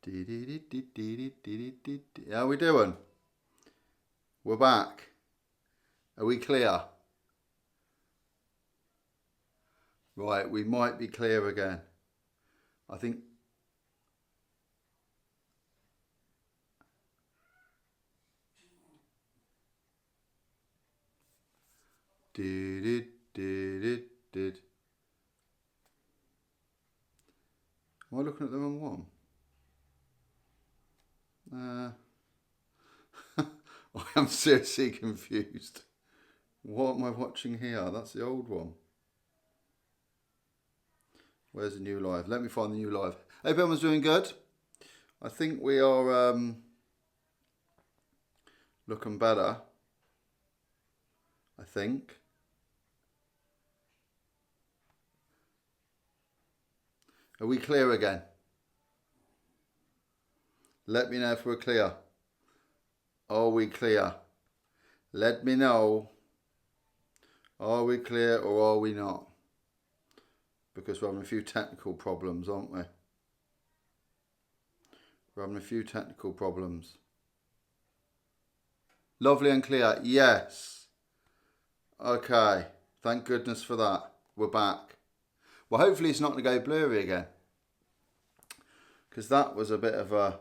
How we doing? We're back. Are we clear? Right, we might be clear again. I think. Am I looking at the wrong one? I am seriously confused. What am I watching here? That's the old one. Where's the new live? Let me find the new live. Hope everyone's doing good. I think we are looking better. I think. Are we clear again? Let me know if we're clear. Are we clear? Let me know. Are we clear or are we not? Because we're having a few technical problems, aren't we? We're having a few technical problems. Lovely and clear. Yes. Okay. Thank goodness for that. We're back. Well, hopefully it's not going to go blurry again. Because that was a bit of a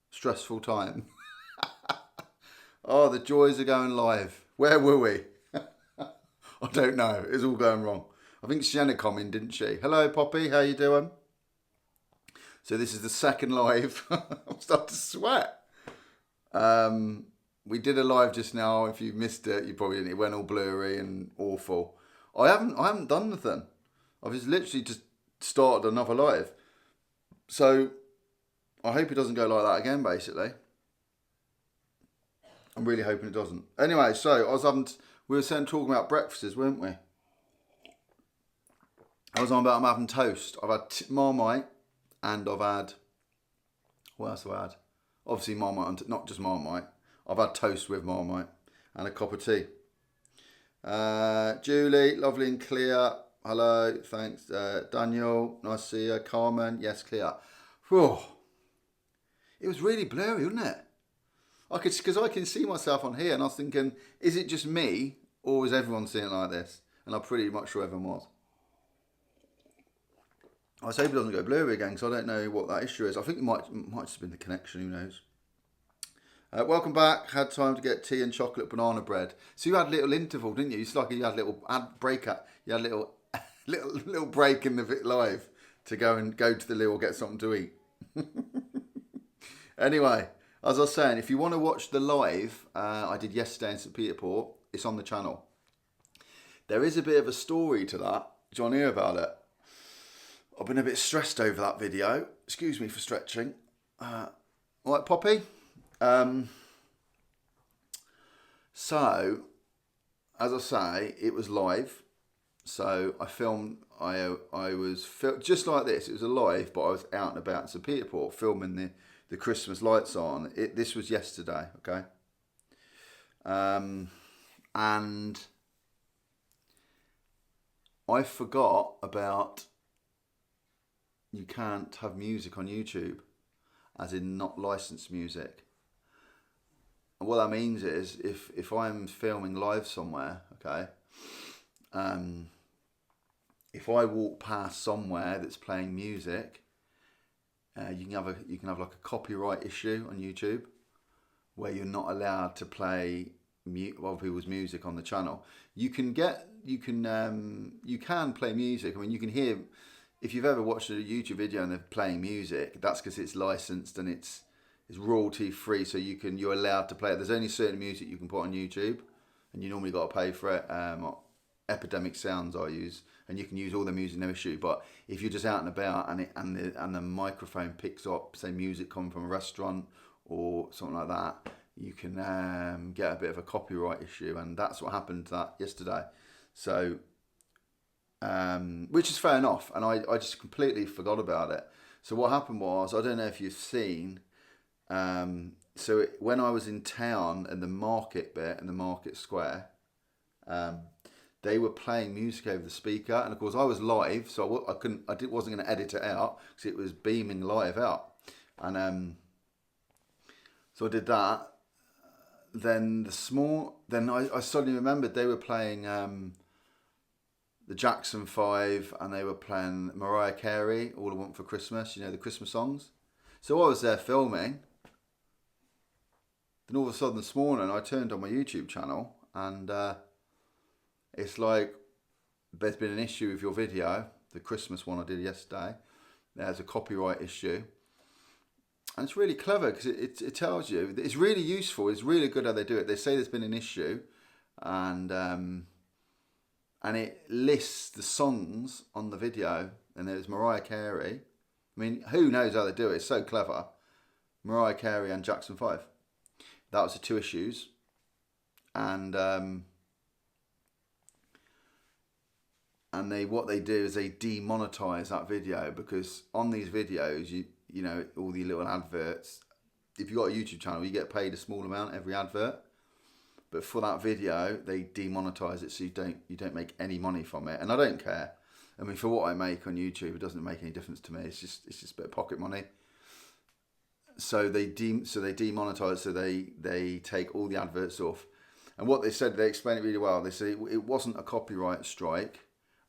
stressful time. Oh, the joys of going live. Where were we? I don't know. It's all going wrong. I think Sienna come in, didn't she? Hello, Poppy. How you doing? So this is the second live. I'm starting to sweat. We did a live just now. If you missed it, you probably didn't. It went all blurry and awful. I haven't done nothing. I've just literally just started another live. So I hope it doesn't go like that again, basically. I'm really hoping it doesn't. Anyway, so we were talking about breakfasts, weren't we? I was on about I'm having toast. I've had Marmite and I've had, what else have I had? Obviously Marmite, not just Marmite. I've had toast with Marmite and a cup of tea. Julie, lovely and clear. Hello, thanks. Daniel, nice to see you. Carmen, yes, clear. Whew. It was really blurry, wasn't it? Because I can see myself on here and I was thinking, is it just me or is everyone seeing it like this? And I'm pretty much sure everyone was. I hope it doesn't go blurry again because I don't know what that issue is. I think it might just have been the connection, who knows. Welcome back. Had time to get tea and chocolate banana bread. So you had a little interval, didn't you? It's like you had a little break up. You had a little break in the live to go to the loo or get something to eat. Anyway, as I was saying, if you want to watch the live I did yesterday in St. Peter Port, it's on the channel. There is a bit of a story to that. Do you want to hear about it? I've been a bit stressed over that video. Excuse me for stretching. All right, Poppy. So, as I say, it was live. So I filmed. I was just like this. It was a live, but I was out and about in St. Peter Port filming the Christmas lights on. This was yesterday. Okay. And I forgot about. You can't have music on YouTube, as in not licensed music. And what that means is, if I'm filming live somewhere, okay, if I walk past somewhere that's playing music, you can have like a copyright issue on YouTube, where you're not allowed to play other people's music on the channel. You can play music. I mean, you can hear. If you've ever watched a YouTube video and they're playing music, that's because it's licensed and it's royalty free, so you're allowed to play it. There's only certain music you can put on YouTube, and you normally got to pay for it. Epidemic Sounds I use, and you can use all the music, no issue. But if you're just out and about and the microphone picks up, say, music coming from a restaurant or something like that, you can get a bit of a copyright issue, and that's what happened to that yesterday. So. Which is fair enough, and I just completely forgot about it. So what happened was, I don't know if you've seen, when I was in town in the market bit, in the market square, they were playing music over the speaker, and of course I was live, so I wasn't going to edit it out because it was beaming live out. And so I did that. Then I suddenly remembered they were playing the Jackson 5, and they were playing Mariah Carey, All I Want for Christmas, the Christmas songs. So I was there filming. Then all of a sudden this morning I turned on my YouTube channel, and it's like, there's been an issue with your video, the Christmas one I did yesterday. There's a copyright issue. And it's really clever because it tells you, it's really useful, it's really good how they do it. They say there's been an issue, and it lists the songs on the video, and there's Mariah Carey. I mean, who knows how they do it? It's so clever. Mariah Carey and Jackson 5. That was the 2 issues. And what they do is they demonetize that video, because on these videos, you know, all the little adverts, if you've got a YouTube channel, you get paid a small amount every advert. But for that video, they demonetize it, so you don't make any money from it. And I don't care. I mean, for what I make on YouTube, it doesn't make any difference to me. It's just a bit of pocket money. So they demonetize. So they take all the adverts off. And what they said, they explained it really well. They said it wasn't a copyright strike,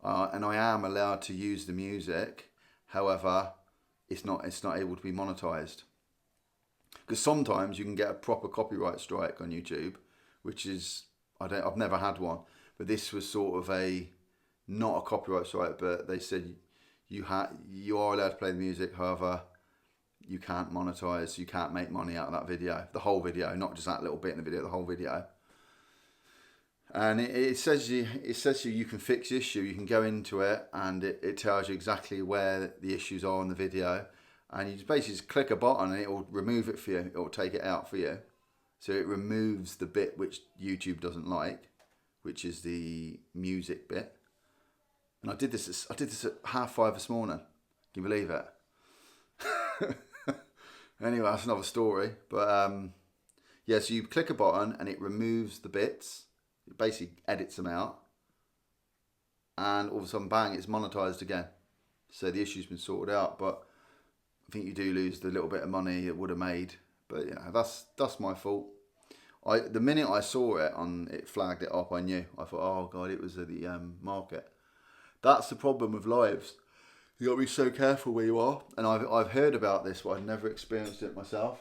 and I am allowed to use the music. However, it's not able to be monetized, because sometimes you can get a proper copyright strike on YouTube, which is, I've never had one, but this was sort of not a copyright strike, but they said you are allowed to play the music, however, you can't monetize, you can't make money out of that video, the whole video, not just that little bit in the video, the whole video. And it says you can fix the issue, you can go into it, and it tells you exactly where the issues are in the video, and you just click a button and it will remove it for you, it will take it out for you. So it removes the bit which YouTube doesn't like, which is the music bit. And I did this at 5:30 this morning. Can you believe it? Anyway, that's another story. But yeah, so you click a button and it removes the bits. It basically edits them out. And all of a sudden, bang, it's monetized again. So the issue's been sorted out. But I think you do lose the little bit of money it would have made. But yeah, that's my fault. The minute I saw it flagged it up, I knew. I thought, oh God, it was at the market. That's the problem with lives. You got to be so careful where you are. And I've heard about this, but I've never experienced it myself.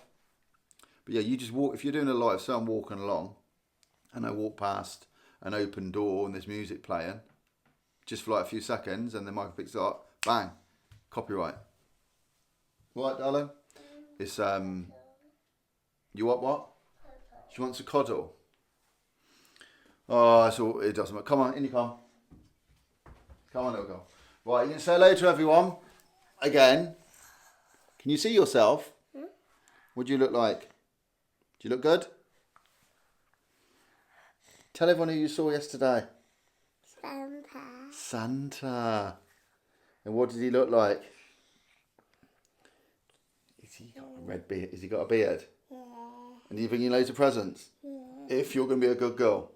But yeah, you just walk. If you're doing a live, so I'm walking along, and I walk past an open door and there's music playing, just for like a few seconds, and the mic picks it up, bang, copyright. Right, darling? It's you want what? She wants a cuddle. Oh, that's all. It doesn't matter. Come on, in you come. Come on, little girl. Right, you can say hello to everyone. Again. Can you see yourself? What do you look like? Do you look good? Tell everyone who you saw yesterday. Santa. And what did he look like? Has he got a red beard? Has he got a beard? Yeah. And you bringing loads of presents? Yeah. If you're going to be a good girl.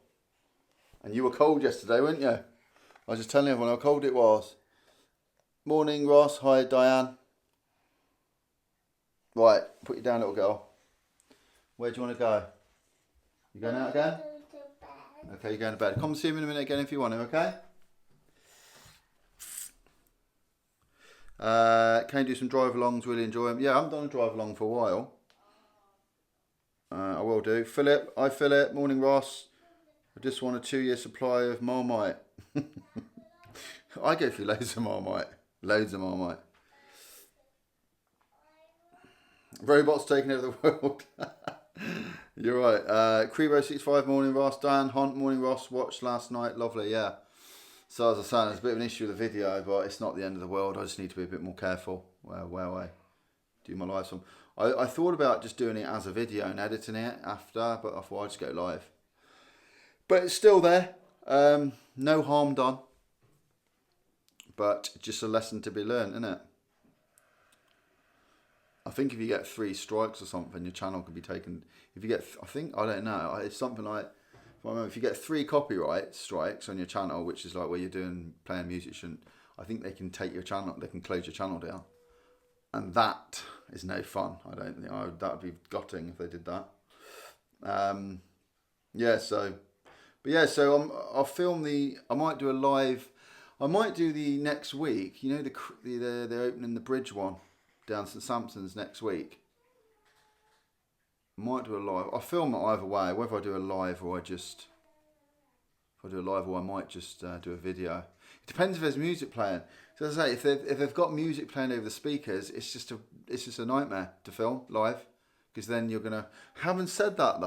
And you were cold yesterday, weren't you? I was just telling everyone how cold it was. Morning, Ross. Hi, Diane. Right, put you down, little girl. Where do you want to go? You going out again? Okay, you're going to bed. Come see me in a minute again if you want to, okay? Can you do some drive-alongs? Really enjoy them. Yeah, I haven't done a drive-along for a while. I will do. Philip. Hi, Philip. Morning, Ross. I just want a 2-year supply of Marmite. I go through loads of Marmite. Loads of Marmite. Robots taking over the world. You're right. Crebo65, morning, Ross. Dan Hunt, morning, Ross. Watched last night. Lovely, yeah. So as I said, there's a bit of an issue with the video, but it's not the end of the world. I just need to be a bit more careful where I do my live from. I thought about just doing it as a video and editing it after, but I thought I'd just go live. But it's still there. No harm done. But just a lesson to be learned, isn't it? I think if you get 3 strikes or something, your channel can be taken. If you get, I don't know, it's something like, if you get 3 copyright strikes on your channel, which is like where you're playing music, I think they can take your channel, they can close your channel down. And that is no fun. I don't think that would be gutting if they did that. So I'll film I might do a live. I might do the next week. You know, they're opening the bridge one down St Sampson's next week. I might do a live. I'll film it either way. Whether I do a live or if I do a live, or I might just do a video. It depends if there's music playing. So as I say, if they've got music playing over the speakers, it's just a nightmare to film live, because then you're gonna. Having said that,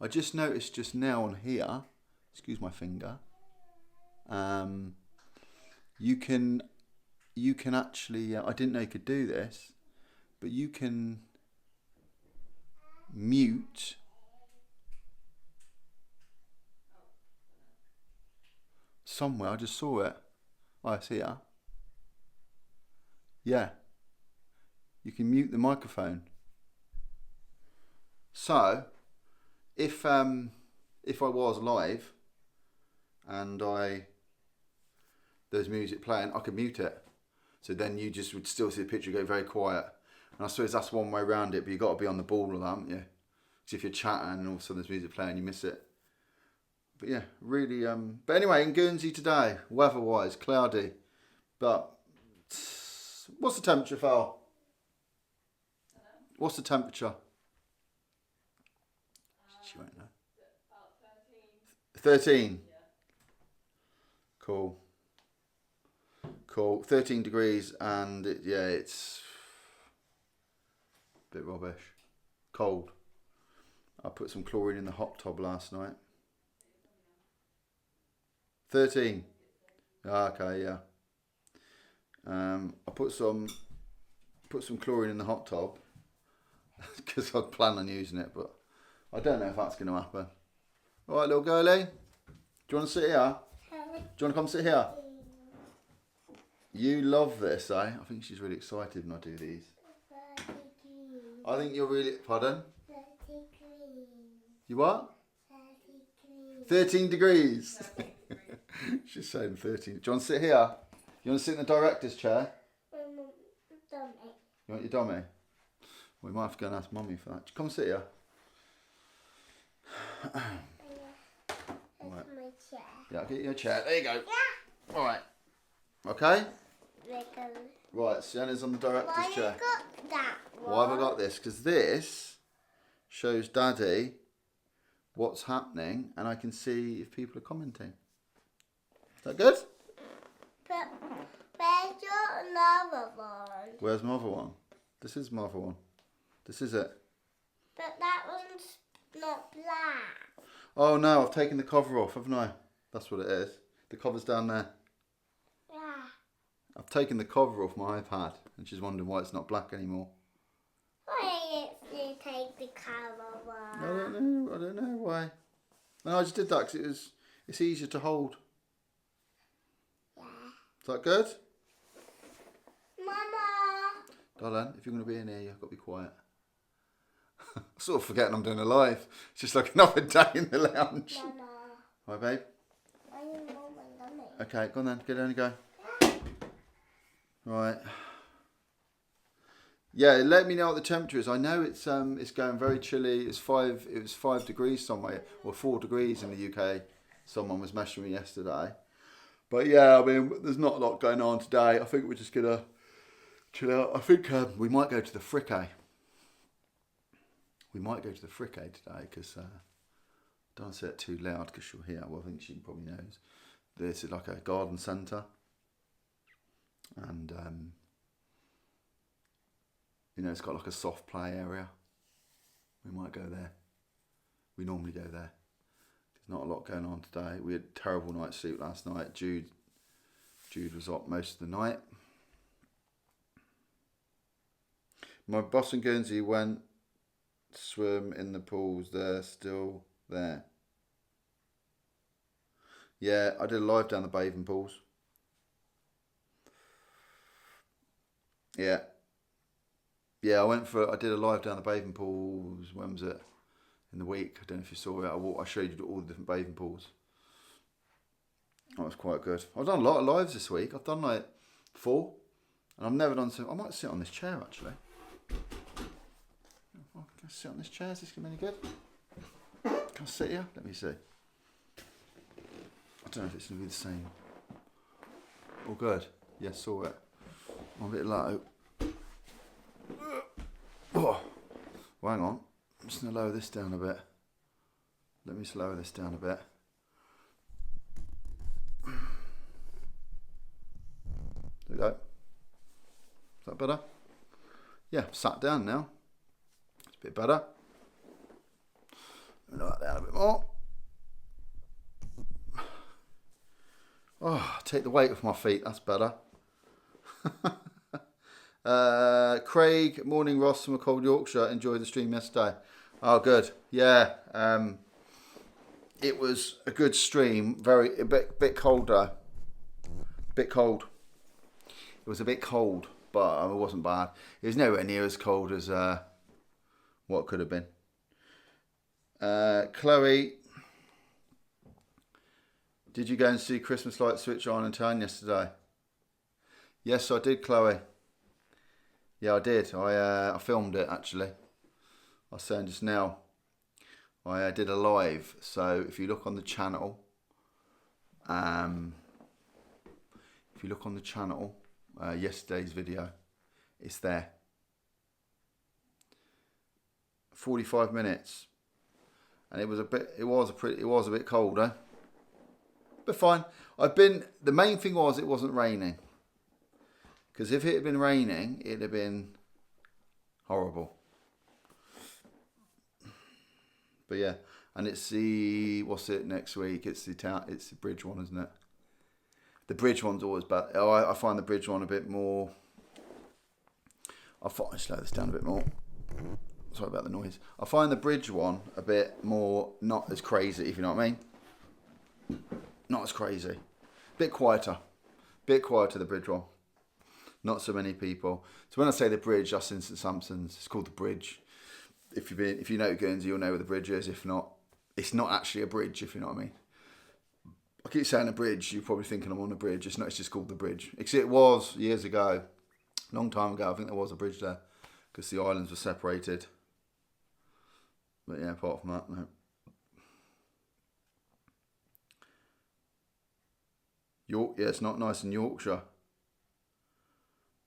I just noticed just now on here. Excuse my finger. You can actually. I didn't know you could do this, but you can mute. Somewhere, I just saw it. Oh, it's here. Yeah. You can mute the microphone. So, if I was live and there's music playing, I could mute it. So then you just would still see the picture go very quiet. And I suppose that's one way around it, but you've got to be on the ball with that, haven't you? Because if you're chatting and all of a sudden there's music playing, you miss it. But yeah, really. But anyway, in Guernsey today, weather-wise, cloudy. But what's the temperature, Val? What's the temperature? She won't know. About 13. Yeah. Cool. 13 degrees, and it's a bit rubbish. Cold. I put some chlorine in the hot tub last night. 13. Okay, yeah. I put some chlorine in the hot tub because I'd plan on using it, but I don't know if that's going to happen. All right, little girlie. Do you want to sit here? Do you want to come sit here? You love this, eh? I think she's really excited when I do these. I think you're really... Pardon? 33. You what? 33. 13 degrees. She's saying 13. Do you want to sit here? You want to sit in the director's chair? Dummy. You want your dummy? We might have to go and ask Mummy for that. Come sit here. That's Right. my chair. Yeah, I'll get you a chair. There you go. Yeah. All right. Okay? Because Right, Sienna's on the director's why you chair. got that one? Why have I got this? Because this shows Daddy what's happening, and I can see if people are commenting. Is that good? But where's your another one? Where's my other one? This is my other one. This is it. But that one's not black. Oh no, I've taken the cover off, haven't I? That's what it is. The cover's down there. Yeah. I've taken the cover off my iPad, and she's wondering why it's not black anymore. Why did you take the cover off? I don't know why. No, I just did that because it's easier to hold. Yeah. Is that good? Mama. Darling, if you're going to be in here, you've got to be quiet. I'm sort of forgetting I'm doing a live. It's just like another day in the lounge. Mama. Hi, babe. Why you want my dummy? Okay, go on then. Get down and go. Right. Yeah, let me know what the temperature is. I know it's going very chilly. It was 5 degrees somewhere, or 4 degrees in the UK. Someone was measuring me yesterday. But yeah, I mean, there's not a lot going on today. I think we're just gonna chill out. I think we might go to the Frickay. We might go to the Frickay today because don't say it too loud because she'll hear. Well, I think she probably knows. This is like a garden centre, and you know, it's got like a soft play area. We might go there. We normally go there. There's not a lot going on today. We had a terrible night's sleep last night. Jude was up most of the night. My boss in Guernsey went swim in the pools. They're still there. Yeah, I did a live down the bathing pools. Yeah. Yeah, I did a live down the bathing pools. When was it? In the week. I don't know if you saw it. I showed you all the different bathing pools. That was quite good. I've done a lot of lives this week. I've done like 4. And I've never done so. I might sit on this chair actually. Oh, can I sit on this chair? Is this going to be any good? Can I sit here? Let me see. I don't know if it's going to be the same. All good. Yeah, saw it. I'm a bit low. Oh. Well, hang on. I'm just going to lower this down a bit. Let me just lower this down a bit. There we go. Is that better? Yeah, sat down now. It's a bit better. Lower that down a bit more. Oh, take the weight off my feet. That's better. Craig, morning Ross from Cold Yorkshire. Enjoyed the stream yesterday. Oh, good. Yeah. It was a good stream. A bit colder. Bit cold. It was a bit cold, but it wasn't bad. It was nowhere near as cold as what could have been. Chloe, did you go and see Christmas lights switch on and turn yesterday? Yes, I did, Chloe. Yeah, I did. I filmed it actually. I was saying just now. I did a live. So if you look on the channel, yesterday's video, it's there. 45 minutes, and it was a bit colder, but fine. The main thing was it wasn't raining, because if it had been raining, it'd have been horrible. But yeah, and it's what's it next week? It's the bridge one, isn't it? The bridge one's always bad. I find the bridge one a bit more. I'll slow this down a bit more. Sorry about the noise. I find the bridge one a bit more, not as crazy, if you know what I mean. Not as crazy. Bit quieter, the bridge one. Not so many people. So when I say the bridge, that's in St Sampson's. It's called the bridge. If you know Guernsey, you'll know where the bridge is. If not, it's not actually a bridge, if you know what I mean. I keep saying a bridge. You're probably thinking I'm on a bridge. It's not. It's just called the bridge. It was years ago, a long time ago. I think there was a bridge there because the islands were separated. But yeah, apart from that, no. Yeah, it's not nice in Yorkshire.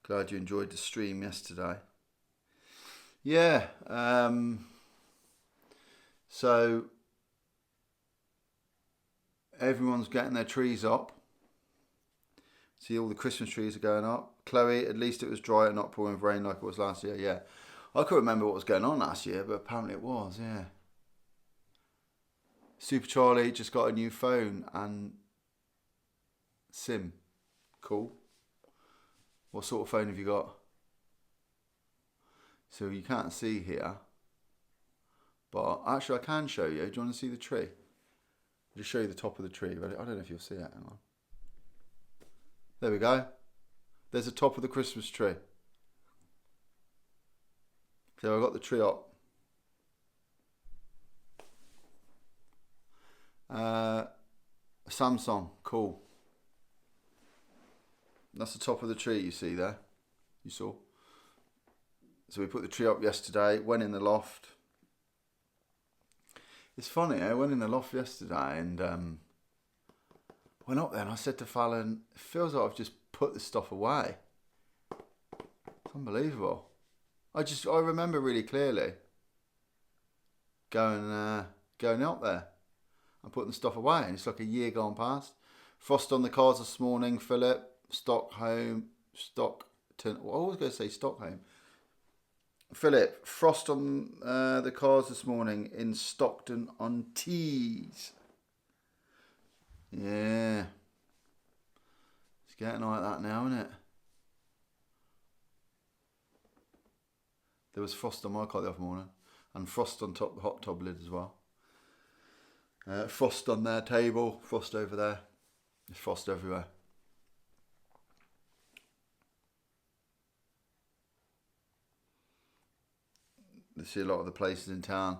Glad you enjoyed the stream yesterday. Yeah. So everyone's getting their trees up. See, all the Christmas trees are going up. Chloe, at least it was dry and not pouring with rain like it was last year. Yeah. I couldn't remember what was going on last year, but apparently it was, yeah. Super Charlie just got a new phone and SIM. Cool. What sort of phone have you got? So you can't see here. But actually I can show you. Do you want to see the tree? I'll just show you the top of the tree. I don't know if you'll see it. Hang on. There we go. There's the top of the Christmas tree. So I got the tree up. Samsung, cool. That's the top of the tree you see there. You saw. So we put the tree up yesterday, went in the loft. It's funny, I went in the loft yesterday and went up there and I said to Fallon, it feels like I've just put this stuff away. It's unbelievable. I remember really clearly going out there and putting the stuff away, and it's like a year gone past. Frost on the cars this morning, Philip. Stockton. Well, I was going to say Stockholm. Philip, frost on the cars this morning in Stockton-on-Tees. Yeah. It's getting like that now, isn't it? There was frost on my car the other morning, and frost on top the hot tub lid as well. Frost on their table, frost over there. There's frost everywhere. You see a lot of the places in town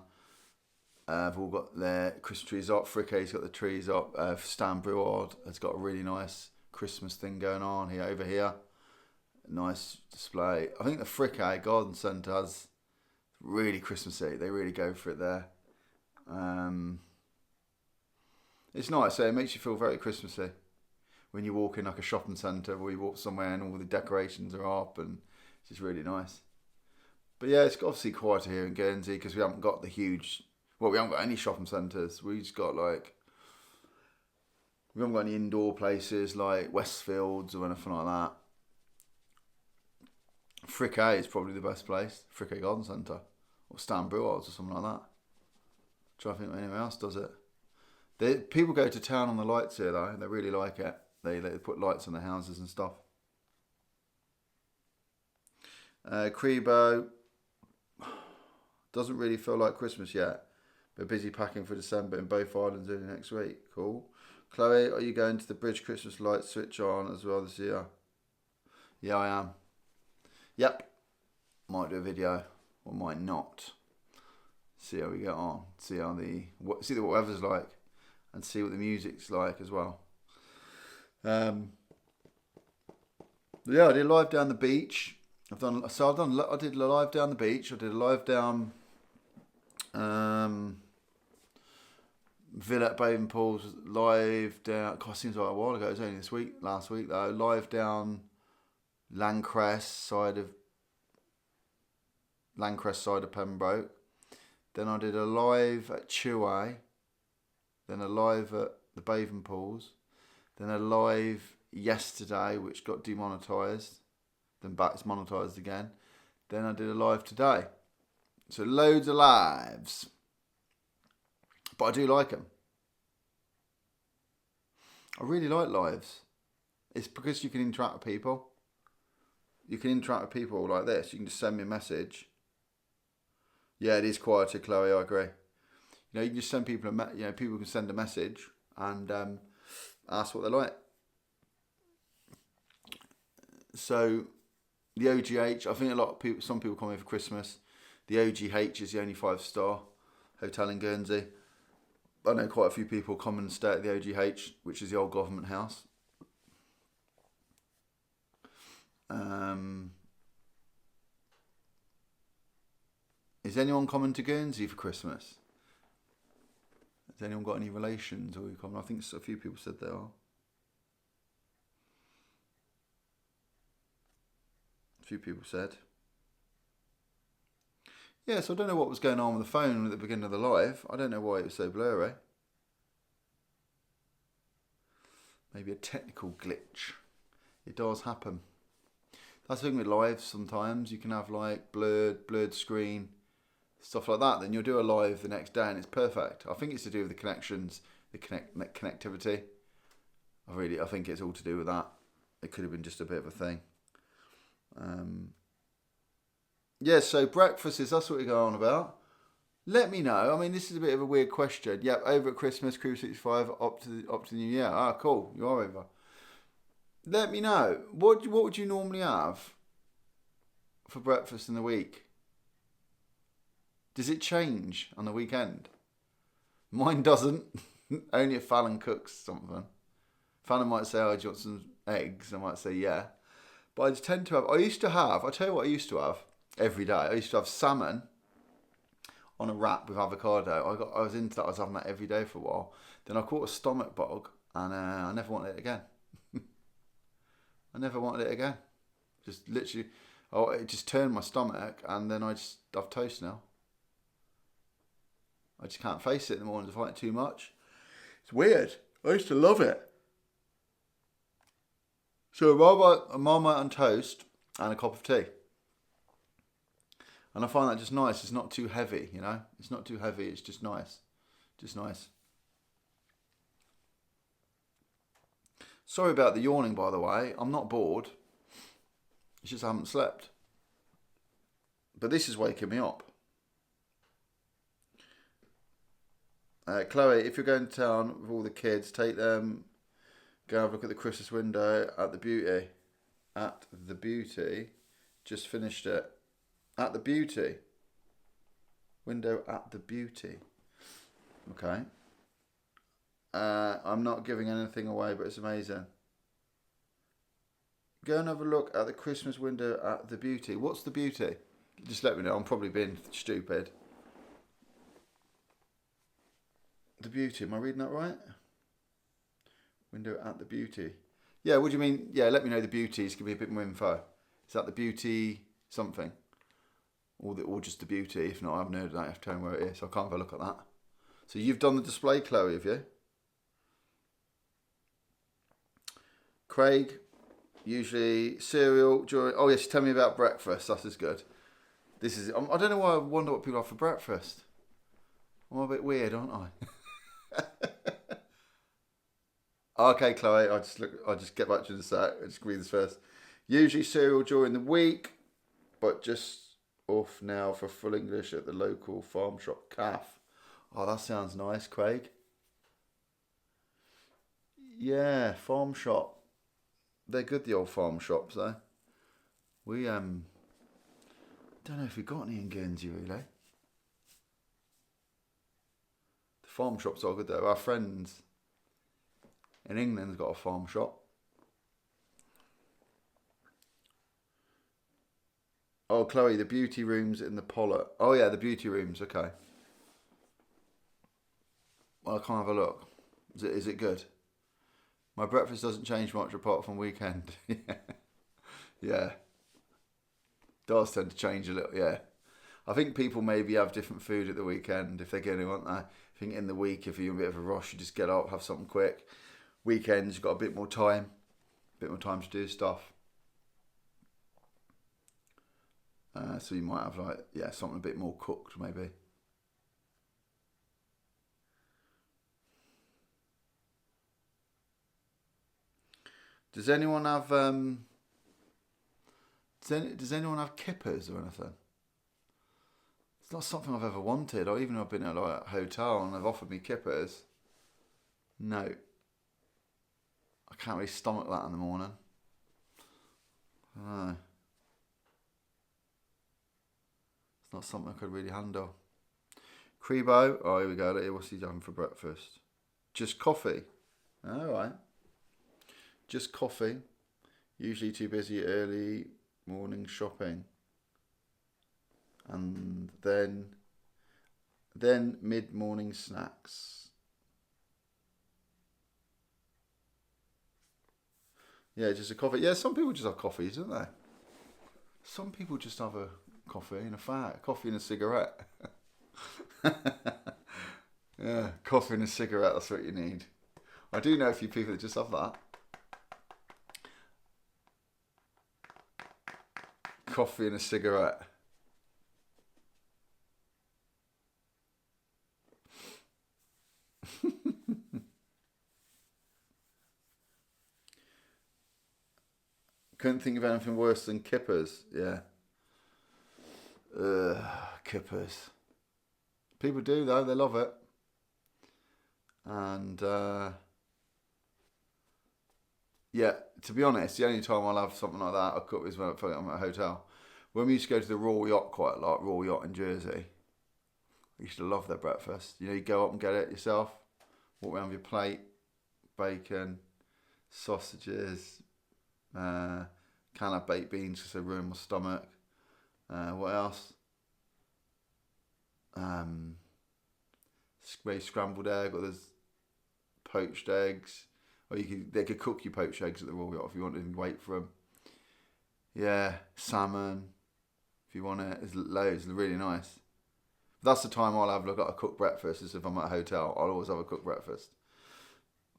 have all got their Christmas trees up. Fricke's got the trees up. Stan Breward has got a really nice Christmas thing going on over here. Nice display. I think the Frickay Garden Centre has really Christmassy. They really go for it there. It's nice. So it makes you feel very Christmassy when you walk in like a shopping centre or you walk somewhere and all the decorations are up, and it's just really nice. But yeah, it's obviously quieter here in Guernsey because we haven't got the huge. Well, we haven't got any shopping centres. We just got like. We haven't got any indoor places like Westfields or anything like that. Frickay is probably the best place. Frickay Garden Centre. Or Stan Brewers or something like that. Try to think if anyone else does it. People go to town on the lights here though. They really like it. They put lights on their houses and stuff. Crebo doesn't really feel like Christmas yet. We're busy packing for December in both islands early next week. Cool. Chloe, are you going to the bridge Christmas lights switch on as well this year? Yeah, I am. Yep. Might do a video or might not. See how we get on. See how see what weather's like, and see what the music's like as well. Yeah, I did live down the beach. I did a live down the beach. I did a live down Villa at Bathing Pools, live down. God, it seems like a while ago. It was only last week though. Live down Landcrest side of Pembroke. Then I did a live at Cheway. Then a live at the Bathing Pools. Then a live yesterday, which got demonetised. Then back it's monetised again. Then I did a live today. So loads of lives. But I do like them. I really like lives. It's because you can interact with people. You can interact with people like this. You can just send me a message. Yeah, it is quieter, Chloe. I agree. You can just send people people can send a message and ask what they like. So the OGH, I think some people come here for Christmas. The OGH is the only 5-star hotel in Guernsey. I know quite a few people come and stay at the OGH, which is the old government house. Is anyone coming to Guernsey for Christmas? Has anyone got any relations? Or you coming? I think a few people said they are. A few people said. Yeah, so I don't know what was going on with the phone at the beginning of the live. I don't know why it was so blurry. Maybe a technical glitch. It does happen. That's the thing with lives sometimes. You can have like blurred screen, stuff like that. Then you'll do a live the next day and it's perfect. I think it's to do with the connections, connectivity. I think it's all to do with that. It could have been just a bit of a thing. Yeah, so breakfast that's what we're going on about. Let me know. I mean, this is a bit of a weird question. Yep, over at Christmas, Crew 65, up to the new year. Ah, cool. You are over. Let me know. What would you normally have for breakfast in the week? Does it change on the weekend? Mine doesn't. Only if Fallon cooks something. Fallon might say, oh, do you want some eggs? I might say, yeah. But I just tend to have... I'll tell you what I used to have every day. I used to have salmon on a wrap with avocado. I was into that. I was having that every day for a while. Then I caught a stomach bug and I never wanted it again. I never wanted it again. Just literally, it just turned my stomach and then I've toast now. I just can't face it in the mornings. I find it too much. It's weird. I used to love it. So a Marmite on toast and a cup of tea. And I find that just nice. It's not too heavy, you know. It's not too heavy. It's just nice. Just nice. Sorry about the yawning, by the way. I'm not bored. It's just I haven't slept. But this is waking me up. Chloe, if you're going to town with all the kids, take them, go have a look at the Christmas window at the Beauty. At the Beauty. Just finished it. At the Beauty. Window at the Beauty. Okay. I'm not giving anything away, but it's amazing. Go and have a look at the Christmas window at the Beauty. What's the Beauty? Just let me know. I'm probably being stupid. The Beauty. Am I reading that right? Window at the Beauty. Yeah, what do you mean? Yeah, let me know the Beauties. Give me a bit more info. Is that the Beauty something? Or just the Beauty? If not, I haven't heard of that. I have to tell me where it is. So I can't have a look at that. So you've done the display, Chloe, have you? Craig, usually cereal during... Oh, yes, tell me about breakfast. That is good. This is... I don't know why I wonder what people have for breakfast. I'm a bit weird, aren't I? Okay, Chloe, I'll just get back to you in a sec. I'll just read this first. Usually cereal during the week, but just off now for full English at the local farm shop calf. Oh, that sounds nice, Craig. Yeah, farm shop. They're good, the old farm shops, though. We don't know if we've got any in Guernsey, really. The farm shops are good, though. Our friends in England's got a farm shop. Oh, Chloe, the beauty rooms in the Pollard. Oh, yeah, the beauty rooms. Okay. Well, I can't have a look. Is it good? My breakfast doesn't change much apart from weekend. Yeah. Does tend to change a little, yeah. I think people maybe have different food at the weekend if they're going to, aren't they? I think in the week, if you're in a bit of a rush, you just get up, have something quick. Weekends, you've got a bit more time to do stuff. So you might have something a bit more cooked maybe. Does anyone have does anyone have kippers or anything? It's not something I've ever wanted. Or even I've been at a hotel and they've offered me kippers. No. I can't really stomach that in the morning. I don't know. It's not something I could really handle. Crebo. Oh, here we go. What's he having for breakfast? Just coffee. All right. Just coffee. Usually too busy early morning shopping. And then mid-morning snacks. Yeah, just a coffee. Yeah, some people just have coffees, don't they? Some people just have a coffee and coffee and a cigarette. Yeah, coffee and a cigarette, that's what you need. I do know a few people that just have that. Coffee and a cigarette. Couldn't think of anything worse than kippers. Yeah. Kippers. People do though, they love it. And yeah, to be honest, the only time I'll have something like that I cook is when I'm at a hotel. When we used to go to the Royal Yacht quite a lot, Royal Yacht in Jersey, I used to love their breakfast. You know, you go up and get it yourself, walk around with your plate, bacon, sausages, can have baked beans because they ruin my stomach. What else? Maybe scrambled egg, or there's poached eggs. Or they could cook you poached eggs at the Royal Yacht if you wanted and wait for them. Yeah, salmon, if you want it. There's loads, they're really nice. That's the time I'll have a look at a cooked breakfast, is if I'm at a hotel. I'll always have a cooked breakfast.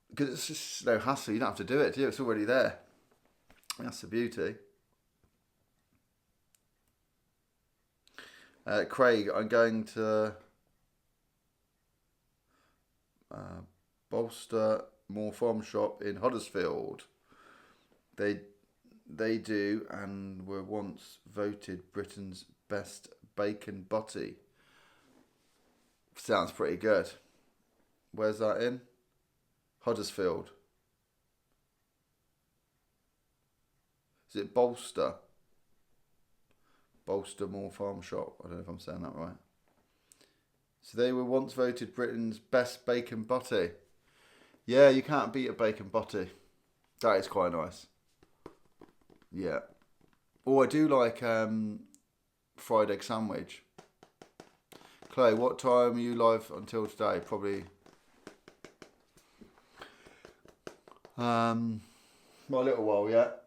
Because it's just no hassle, you don't have to do it, do you? It's already there. That's the beauty. Craig, I'm going to Bolster Moor Farm Shop in Huddersfield. They do and were once voted Britain's best bacon butty. Sounds pretty good. Where's that in? Huddersfield. Is it Bolster? Bolster Moor Farm Shop. I don't know if I'm saying that right. So they were once voted Britain's best bacon butty. Yeah, you can't beat a bacon butty. That is quite nice. Yeah. Oh, I do like fried egg sandwich. Clay, what time are you live until today? Probably well, a little while yet.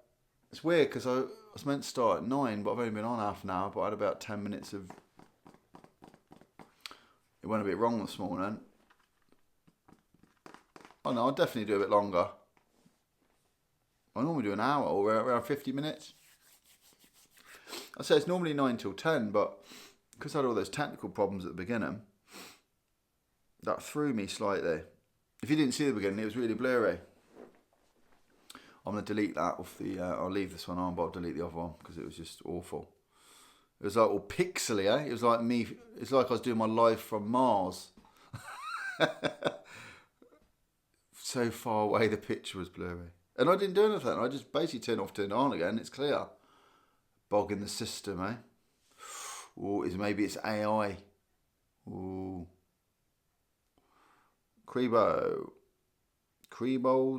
It's weird because I was meant to start at 9, but I've only been on half an hour. But I had about 10 minutes of. It went a bit wrong this morning. Oh no, I'll definitely do a bit longer. I normally do an hour or around 50 minutes. I say it's normally 9 till 10, but because I had all those technical problems at the beginning, that threw me slightly. If you didn't see the beginning, it was really blurry. I'm going to delete that off the... I'll leave this one on, but I'll delete the other one because it was just awful. It was like all pixely, eh? It was like me... It's like I was doing my live from Mars. So far away, the picture was blurry. And I didn't do anything. I just basically turned off, turned on again. It's clear. Bog in the system, eh? Ooh, maybe it's AI. Ooh. Crebo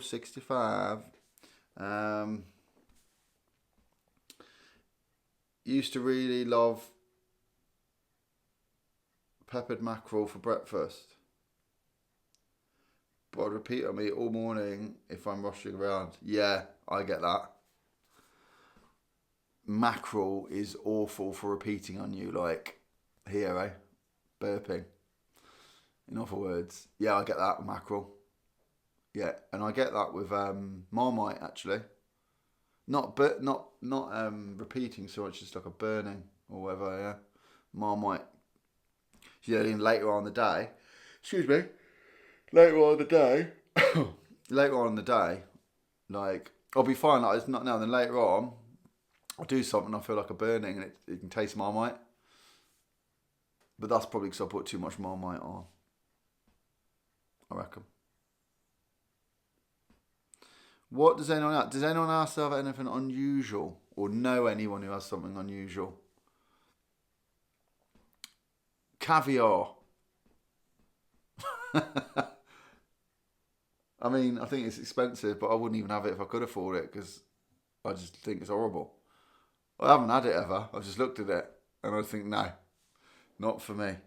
65. Used to really love peppered mackerel for breakfast. But I'd repeat on me all morning if I'm rushing around. Yeah, I get that. Mackerel is awful for repeating on you, like here, eh? Burping. In other words, yeah, I get that with mackerel. Yeah, and I get that with Marmite actually. Not repeating so much, just like a burning or whatever. Yeah, Marmite. Yeah, then later on in the day. Excuse me. Later on in the day. Later on in the day, like I'll be fine. Like it's not now. Then later on, I'll do something. I feel like a burning, and it can taste Marmite. But that's probably because I put too much Marmite on. I reckon. What does anyone else? Does anyone else have anything unusual or know anyone who has something unusual? Caviar. I mean, I think it's expensive, but I wouldn't even have it if I could afford it because I just think it's horrible. I haven't had it ever. I've just looked at it and I think, no, not for me.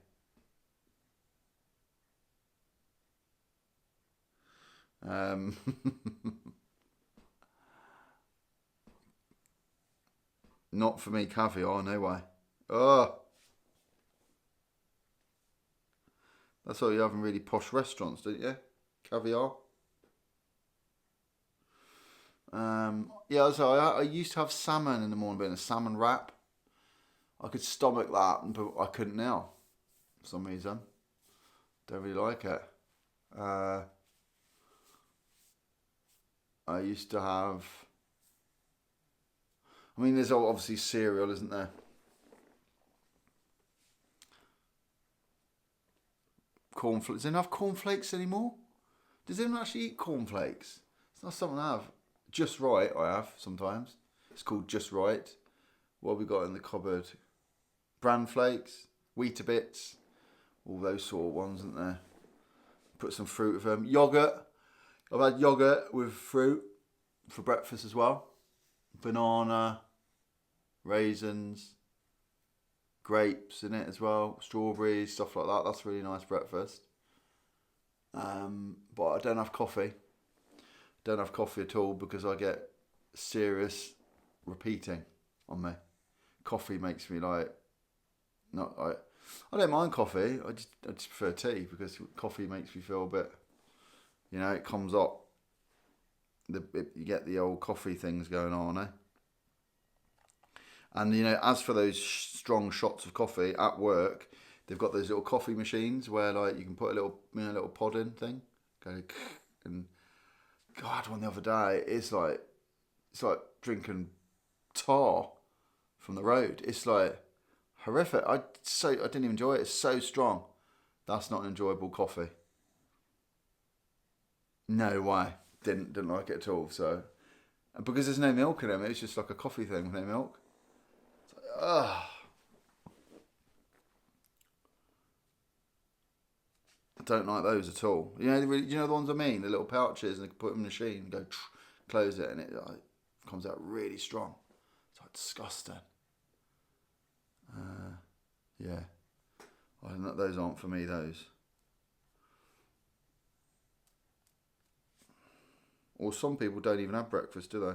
Not for me, caviar, no way. Oh, that's what you have in really posh restaurants, don't you? Caviar. Yeah, so I used to have salmon in the morning, but in a salmon wrap. I could stomach that, but I couldn't now, for some reason. Don't really like it. I used to have... I mean, there's obviously cereal, isn't there? Cornflakes. Does anyone have cornflakes anymore? Does anyone actually eat cornflakes? It's not something I have. Just Right, I have sometimes. It's called Just Right. What have we got in the cupboard? Bran flakes, Weetabix, all those sort of ones, isn't there? Put some fruit with them. Yogurt. I've had yogurt with fruit for breakfast as well. Banana, raisins, grapes in it as well, strawberries, stuff like that. That's a really nice breakfast. But I don't have coffee. Don't have coffee at all because I get serious repeating on me. Coffee makes me like, I don't mind coffee. I just prefer tea because coffee makes me feel a bit, it comes up. You get the old coffee things going on, eh? And as for those strong shots of coffee at work, they've got those little coffee machines where like you can put a little pod in thing, go and God, one the other day, it's like drinking tar from the road. It's like horrific. I didn't even enjoy it. It's so strong. That's not an enjoyable coffee. No way. Didn't like it at all. So, because there's no milk in it, it's just like a coffee thing with no milk. It's like, ugh. I don't like those at all. You know the ones I mean, the little pouches, and they can put them in the machine, and go close it, and it like, comes out really strong. It's like disgusting. Yeah. I don't know, those aren't for me, those. Or some people don't even have breakfast, do they?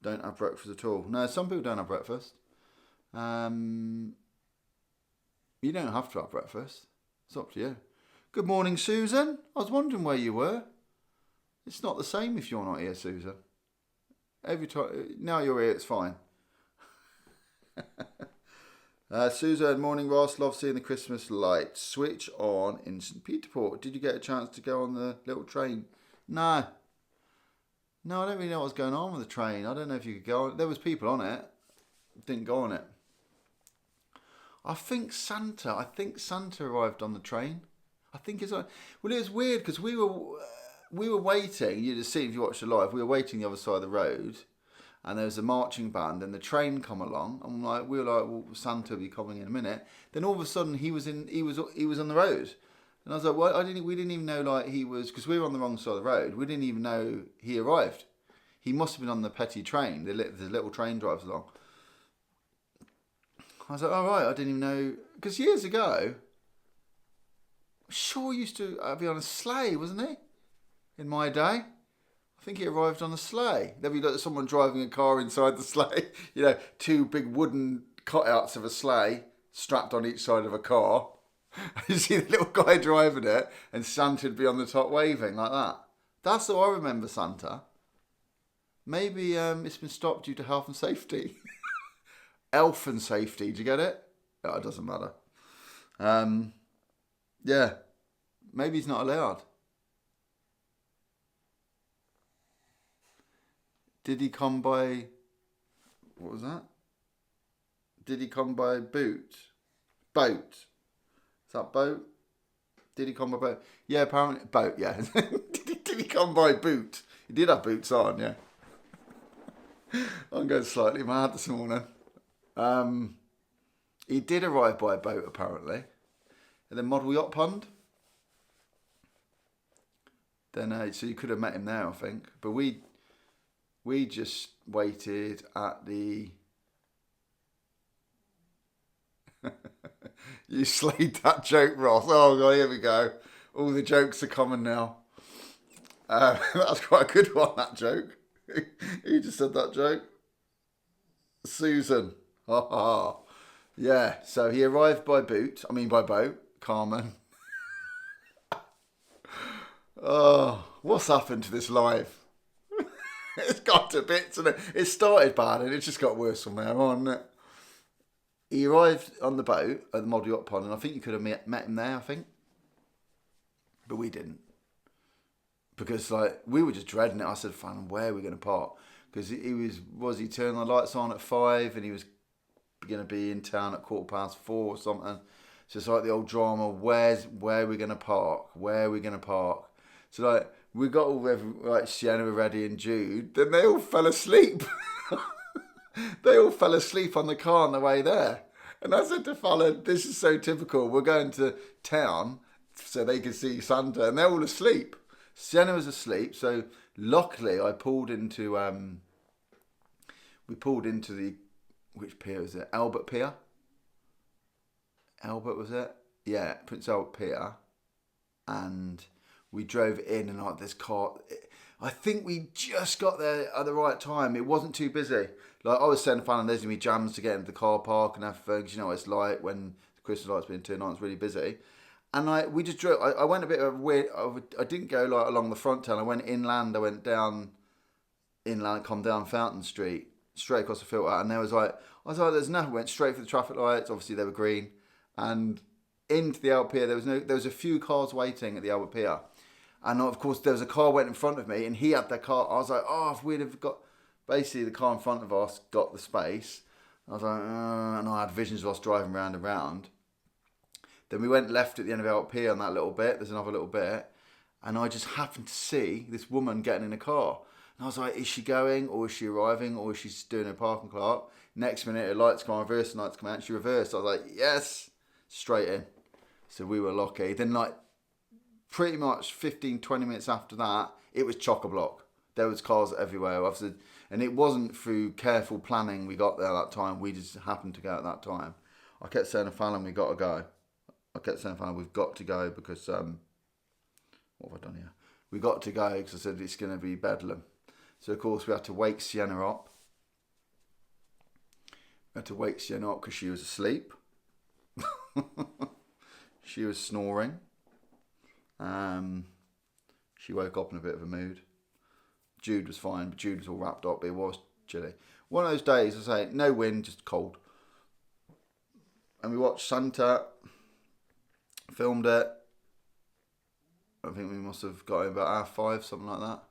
Don't have breakfast at all. No, some people don't have breakfast. You don't have to have breakfast. It's up to you. Good morning, Susan. I was wondering where you were. It's not the same if you're not here, Susan. Every time now you're here, it's fine. Susan, morning, Ross. Love seeing the Christmas lights. Switch on in St. Peterport. Did you get a chance to go on the little train? No. No, I don't really know what's going on with the train. I don't know if you could go on. There was people on it. Didn't go on it. I think Santa arrived on the train. I think it's on. Well, it was weird because we were waiting. You'd have seen if you watched it live. We were waiting the other side of the road, and there was a marching band, and the train come along. And we were like, well, Santa will be coming in a minute. Then all of a sudden, he was on the road, and I was like, well, we didn't even know like he was, because we were on the wrong side of the road. We didn't even know he arrived. He must have been on the petty train. The little train drives along. I was like, all right, I didn't even know, because years ago, sure used to be on a sleigh, wasn't he? In my day, I think he arrived on a sleigh. There'd be like someone driving a car inside the sleigh. You know, two big wooden cutouts of a sleigh strapped on each side of a car. You see the little guy driving it, and Santa'd be on the top waving like that. That's how I remember Santa. Maybe it's been stopped due to health and safety. Elf and safety, do you get it? Oh, it doesn't matter. Yeah, maybe he's not allowed. Did he come by... What was that? Did he come by boat? Boat. Is that boat? Did he come by boat? Yeah, apparently... Boat, yeah. Did he come by boot? He did have boots on, yeah. I'm going slightly mad this morning. He did arrive by boat, apparently. And then Model Yacht Pond. Then, so you could have met him there, I think. But we just waited at the... You slayed that joke, Ross. Oh, God, here we go. All the jokes are coming now. That's quite a good one, that joke. Who just said that joke? Susan. Ha ha. Yeah, so he arrived by boat. Carmen. Oh, what's happened to this life? It's got to bits, and it started bad, and it just got worse from there on. Hasn't it? He arrived on the boat at the Model Yacht Pond, and I think you could have met him there, I think. But we didn't. Because like we were just dreading it. I said, "Fun, where are we going to park?" Because he turned the lights on at 5, and he was going to be in town at 4:15 or something. So it's like the old drama. Where are we going to park? Where are we going to park? So like we got all like Sienna, Reddy, and Jude. Then they all fell asleep. They all fell asleep on the car on the way there. And I said to Fallon, "This is so typical. We're going to town so they can see Santa, and they're all asleep." Sienna was asleep, so luckily I pulled into the, which pier is it? Albert Pier? Albert, was it? Yeah, Prince Albert Pier. And we drove in, and like this car, I think we just got there at the right time. It wasn't too busy. Like I was saying to Fallon, there's going to be jams to get into the car park and everything, 'cause you know what it's like when the Christmas lights being turned on, it's really busy. And we just drove. I went a bit of a weird. I didn't go like along the front town. I went inland. I went down inland, come down Fountain Street, straight across the filter. And I was like, there's nothing. Went straight for the traffic lights. Obviously they were green. And into the Albert Pier. There was a few cars waiting at the Albert Pier. And of course there was a car went in front of me, and he had that car. I was like, oh, if we'd have got, basically the car in front of us got the space. I was like, and I had visions of us driving round and round. Then we went left at the end of Albert Pier on that little bit. There's another little bit. And I just happened to see this woman getting in a car. And I was like, is she going, or is she arriving, or is she doing her parking clerk? Next minute, her lights come on, reverse, lights come out, she reversed. I was like, yes, straight in. So we were lucky. Then like pretty much 15, 20 minutes after that, it was chock-a-block. There was cars everywhere. And it wasn't through careful planning we got there that time. We just happened to go at that time. I kept saying to Fallon, we got to go. I kept saying to Fallon, we've got to go because, what have I done here? We got to go because I said it's going to be bedlam. So, of course, we had to wake Sienna up. We had to wake Sienna up because she was asleep. She was snoring. She woke up in a bit of a mood. Jude was fine, but Jude was all wrapped up. But it was chilly. One of those days, I say, no wind, just cold. And we watched Santa. Filmed it. I think we must have got in about 5:30, something like that.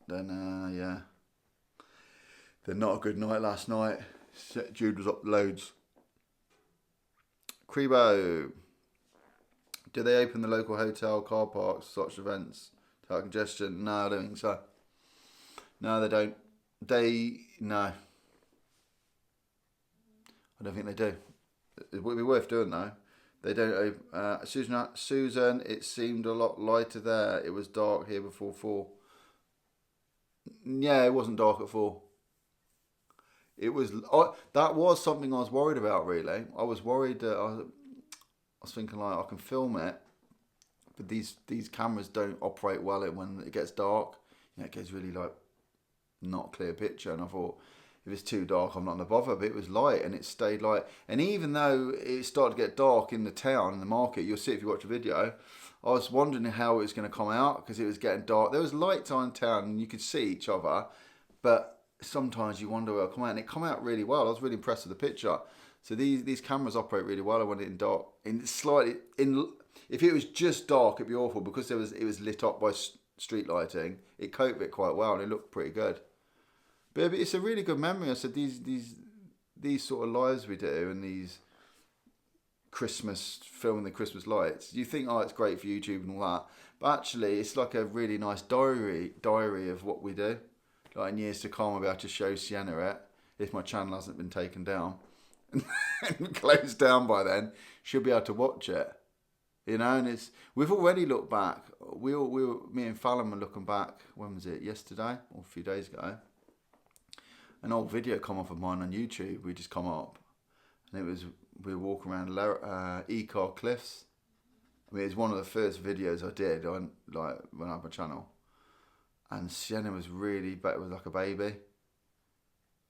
Then, yeah. Then not a good night last night. Jude was up loads. Crebo. Do they open the local hotel car parks for such events to help congestion? No, I don't think so. No, they don't. No. I don't think they do. It would be worth doing though. They don't. Susan, it seemed a lot lighter there. It was dark here before 4. Yeah, it wasn't dark at 4. It was. That was something I was worried about. Really, I was worried that I was thinking like I can film it, but these cameras don't operate well when it gets dark. It gets really like not clear picture, and I thought if it's too dark, I'm not going to bother. But it was light, and it stayed light. And even though it started to get dark in the town, in the market, you'll see if you watch the video, I was wondering how it was going to come out because it was getting dark. There was lights on town, and you could see each other, but sometimes you wonder where it'll come out. And it come out really well. I was really impressed with the picture. So these cameras operate really well. I want it in dark. If it was just dark, it'd be awful because it was lit up by street lighting. It coped it quite well, and it looked pretty good. But it's a really good memory. I said these sort of lives we do, and these Christmas filming the Christmas lights. You think, oh, it's great for YouTube and all that, but actually, it's like a really nice diary of what we do. Like in years to come, I'll be able to show Sienna it if my channel hasn't been taken down and closed down by then. She'll be able to watch it. And we've already looked back. Me and Fallon were looking back. When was it? Yesterday or a few days ago? An old video come off of mine on YouTube. We just come up, and we were walking around Ecar Cliffs. I mean, it's one of the first videos I did on when I had my channel, and Sienna was really was like a baby,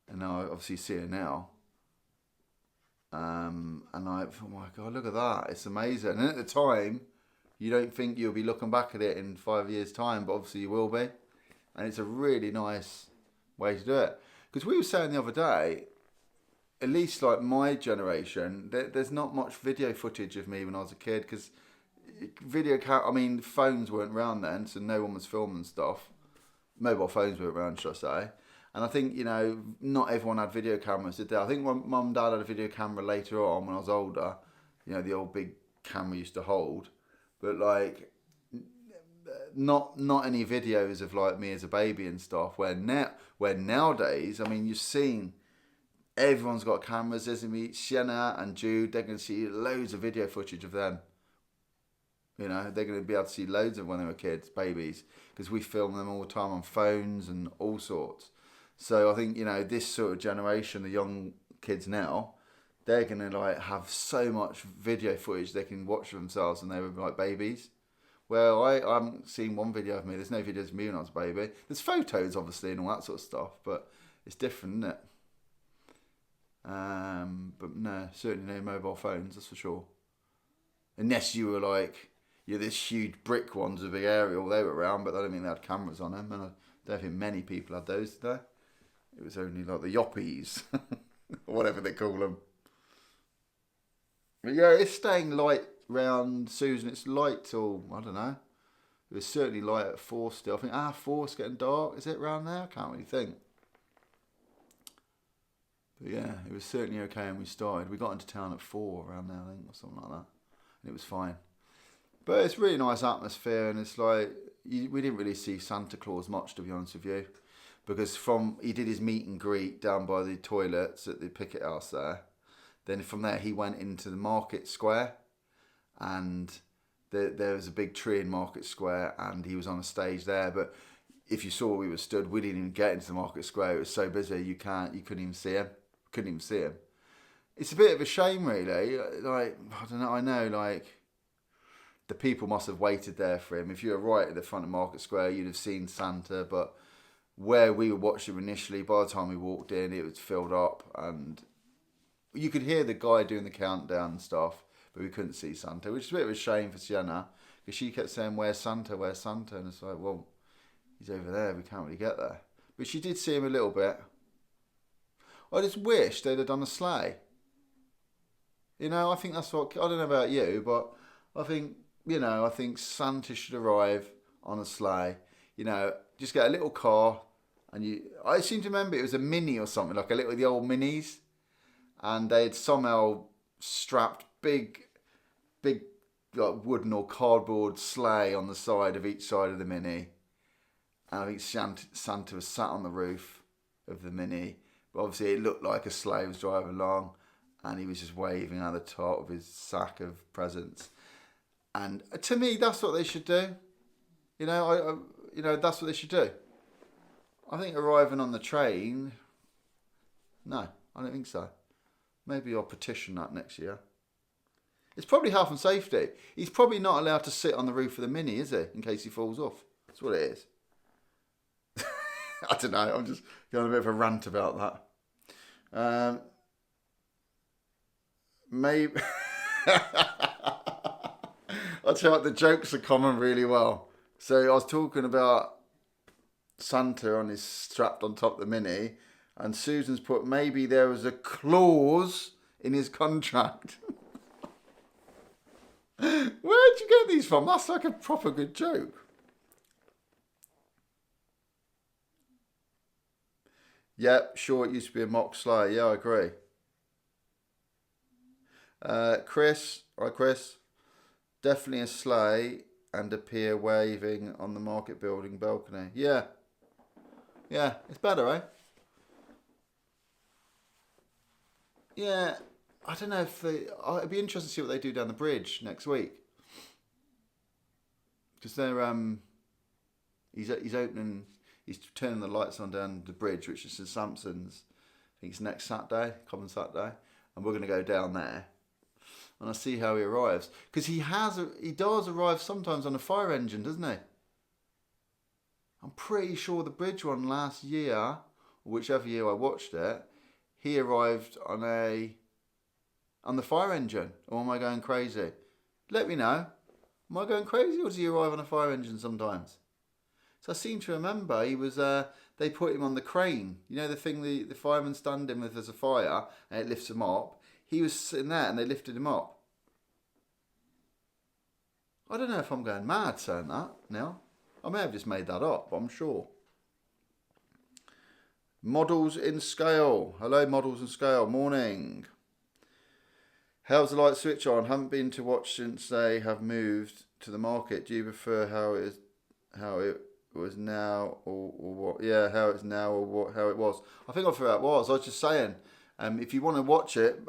and I obviously see her now. And I thought, oh my God, look at that! It's amazing. And at the time, you don't think you'll be looking back at it in 5 years' time, but obviously you will be, and it's a really nice way to do it. Because we were saying the other day, at least like my generation, there's not much video footage of me when I was a kid because phones weren't around then, so no one was filming stuff. Mobile phones weren't around, should I say. And I think, not everyone had video cameras, did they? I think my mum and dad had a video camera later on when I was older. The old big camera used to hold. But like, not any videos of like me as a baby and stuff. Where nowadays, I mean, you've seen everyone's got cameras. There's gonna be Sienna and Jude. They're gonna see loads of video footage of them. They're gonna be able to see loads of when they were kids, babies, because we film them all the time on phones and all sorts. So I think this sort of generation, the young kids now, they're gonna like have so much video footage they can watch for themselves when they were like babies. Well, I haven't seen one video of me. There's no videos of me when I was a baby. There's photos, obviously, and all that sort of stuff, but it's different, isn't it? But no, certainly no mobile phones, that's for sure. Unless you were like, this huge brick ones with a big aerial, they were around, but I don't think they had cameras on them, and I don't think many people had those today. It was only like the yoppies, or whatever they call them. But yeah, it's staying light round Susan. It's light till, I don't know. It was certainly light at 4 still. I think 4's getting dark. Is it round there? I can't really think. But yeah, it was certainly okay when we started. We got into town at 4 around there, I think, or something like that. And it was fine. But it's really nice atmosphere, and it's like, we didn't really see Santa Claus much, to be honest with you. Because he did his meet and greet down by the toilets at the Picket House there. Then from there, he went into the Market Square. And there was a big tree in Market Square, and he was on a stage there. But if you saw we were stood, we didn't even get into the market square. It was so busy, you couldn't even see him. Couldn't even see him. It's a bit of a shame, really. Like, I don't know. I know, like, the people must have waited there for him. If you were right at the front of Market Square, you'd have seen Santa. But where we were watching initially, by the time we walked in, it was filled up, and you could hear the guy doing the countdown and stuff, but we couldn't see Santa, which is a bit of a shame for Sienna, because she kept saying, "Where's Santa? Where's Santa?" And it's like, well, he's over there. We can't really get there. But she did see him a little bit. I just wish they'd have done a sleigh. You know, I think that's what, I don't know about you, but I think, I think Santa should arrive on a sleigh. You know, just get a little car, and I seem to remember it was a Mini or something, like the old Minis, and they had somehow strapped big like wooden or cardboard sleigh on the side of each side of the Mini. And I think Santa was sat on the roof of the Mini, but obviously it looked like a sleigh was driving along, and he was just waving at the top of his sack of presents. And to me, that's what they should do. That's what they should do. I think arriving on the train, no, I don't think so. Maybe I'll petition that next year. It's probably health and safety. He's probably not allowed to sit on the roof of the Mini, is he? In case he falls off. That's what it is. I don't know. I'm just going a bit of a rant about that. Maybe. I'll tell you what, the jokes are common really well. So I was talking about Santa strapped on top of the Mini, and Susan's put maybe there was a clause in his contract. Where'd you get these from? That's like a proper good joke. Yep, sure, it used to be a mock sleigh. Yeah, I agree. Chris, definitely a sleigh and a pier waving on the market building balcony. Yeah, it's better, eh? Yeah, I don't know if it'd be interesting to see what they do down the bridge next week, because they're he's opening. He's turning the lights on down the bridge, which is St Sampson's. I think it's next Saturday, common Saturday, and we're going to go down there. And I see how he arrives, because he does arrive sometimes on a fire engine, doesn't he? I'm pretty sure the bridge one last year, or whichever year I watched it, he arrived on the fire engine. Or am I going crazy? Let me know. Am I going crazy, or does he arrive on a fire engine sometimes? So I seem to remember he was. They put him on the crane. You know the thing the firemen stand him if there's a fire and it lifts him up. He was sitting there and they lifted him up. I don't know if I'm going mad saying that now. I may have just made that up, but I'm sure. Models in Scale. Hello, Models in Scale. Morning. How's the light switch on? Haven't been to watch since they have moved to the market. Do you prefer how it was now or what? Yeah, how it's now or how it was. I think I prefer how it was. I was just saying, if you want to watch it,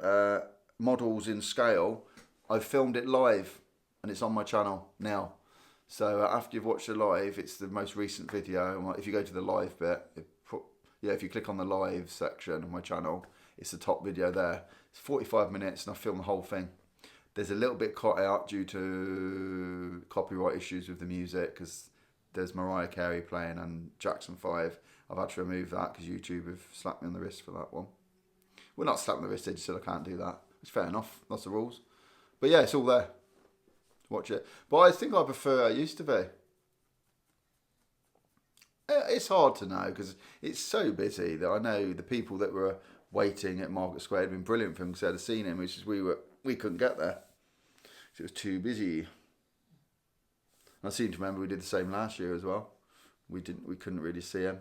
Models in Scale, I filmed it live and it's on my channel now. So after you've watched the live, it's the most recent video. If you go to the live bit, if you click on the live section of my channel, it's the top video there. It's 45 minutes and I filmed the whole thing. There's a little bit cut out due to copyright issues with the music, because there's Mariah Carey playing and Jackson 5. I've had to remove that because YouTube have slapped me on the wrist for that one. Well, not slapped me on the wrist, they just said I can't do that. It's fair enough, that's the rules. But yeah, it's all there. Watch it. But I think I prefer how it used to be. It's hard to know because it's so busy that I know the people that were waiting at Market Square had been brilliant for him because they'd have seen him, which is we couldn't get there. So it was too busy. And I seem to remember we did the same last year as well. We couldn't really see him.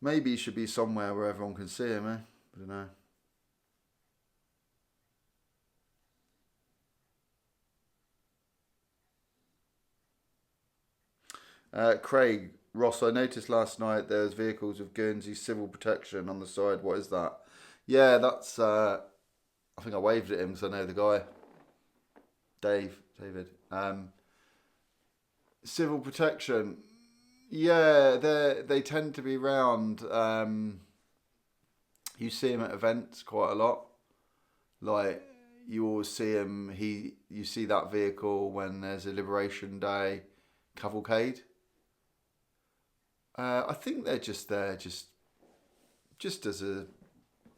Maybe he should be somewhere where everyone can see him, eh? I don't know. Craig, Ross, I noticed last night there's vehicles of Guernsey civil protection on the side. What is that? Yeah, that's, I think I waved at him because I know the guy. David. Civil protection. Yeah, they tend to be round. You see him at events quite a lot. Like you always see him. You see that vehicle when there's a Liberation Day cavalcade. I think they're just there, just as a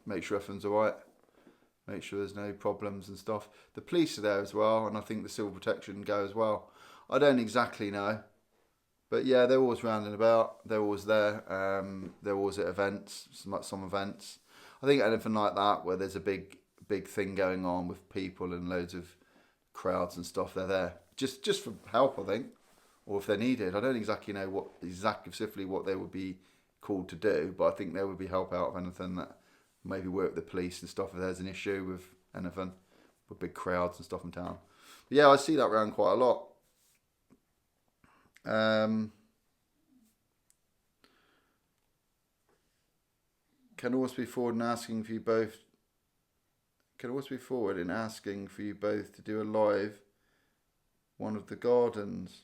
make sure everything's alright, make sure there's no problems and stuff. The police are there as well, and I think the civil protection go as well. I don't exactly know, but yeah, they're always round and about. They're always there. They're always at events, some events. I think anything like that where there's a big thing going on with people and loads of crowds and stuff, they're there just for help, I think, or if they're needed. I don't exactly know specifically what they would be called to do, but I think there would be help out of anything that maybe work with the police and stuff if there's an issue with anything, with big crowds and stuff in town. But yeah, I see that around quite a lot. Can always be forward in asking for you both. Can always be forward in asking for you both to do a live one of the gardens.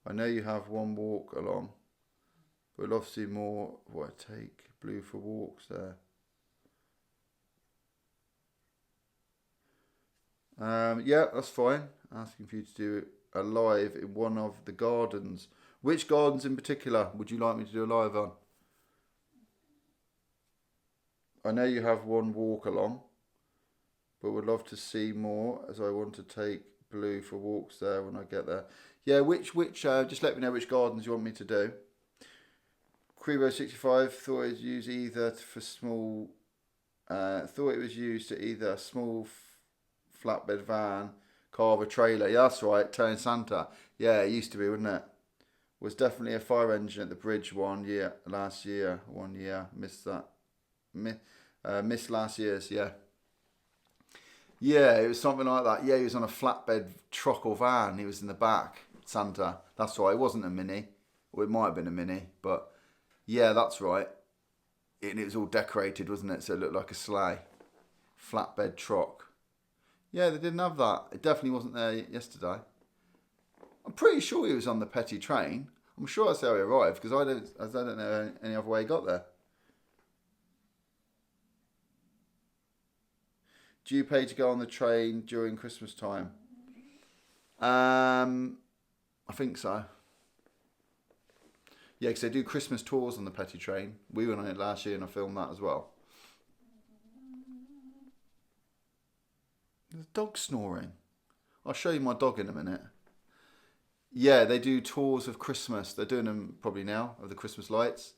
I know you have one walk along, but I'd love to see more of what I take Blue for walks there. Yeah, that's fine. Asking for you to do a live in one of the gardens. Which gardens in particular would you like me to do a live on? I know you have one walk along, but would love to see more as I want to take Blue for walks there when I get there. Yeah, which just let me know which gardens you want me to do. Crebo65 thought it was used either for small, thought it was used to either a small flatbed van, car or trailer. Yeah, that's right, Towing Santa. Yeah, it used to be, wouldn't it? Was definitely a fire engine at the bridge last year. Missed that. Missed last year's, yeah. Yeah, it was something like that. Yeah, he was on a flatbed truck or van. He was in the back, Santa. That's right, it wasn't a Mini. Or it might have been a Mini, but yeah, that's right. And it was all decorated, wasn't it? So it looked like a sleigh. Flatbed truck. Yeah, they didn't have that. It definitely wasn't there yesterday. I'm pretty sure he was on the Petty train. I'm sure that's how he arrived, because I don't know any other way he got there. Do you pay to go on the train during Christmas time? I think so. Yeah, because they do Christmas tours on the Petty train. We went on it last year and I filmed that as well. There's a dog snoring. I'll show you my dog in a minute. Yeah, they do tours of Christmas. They're doing them probably now, of the Christmas lights.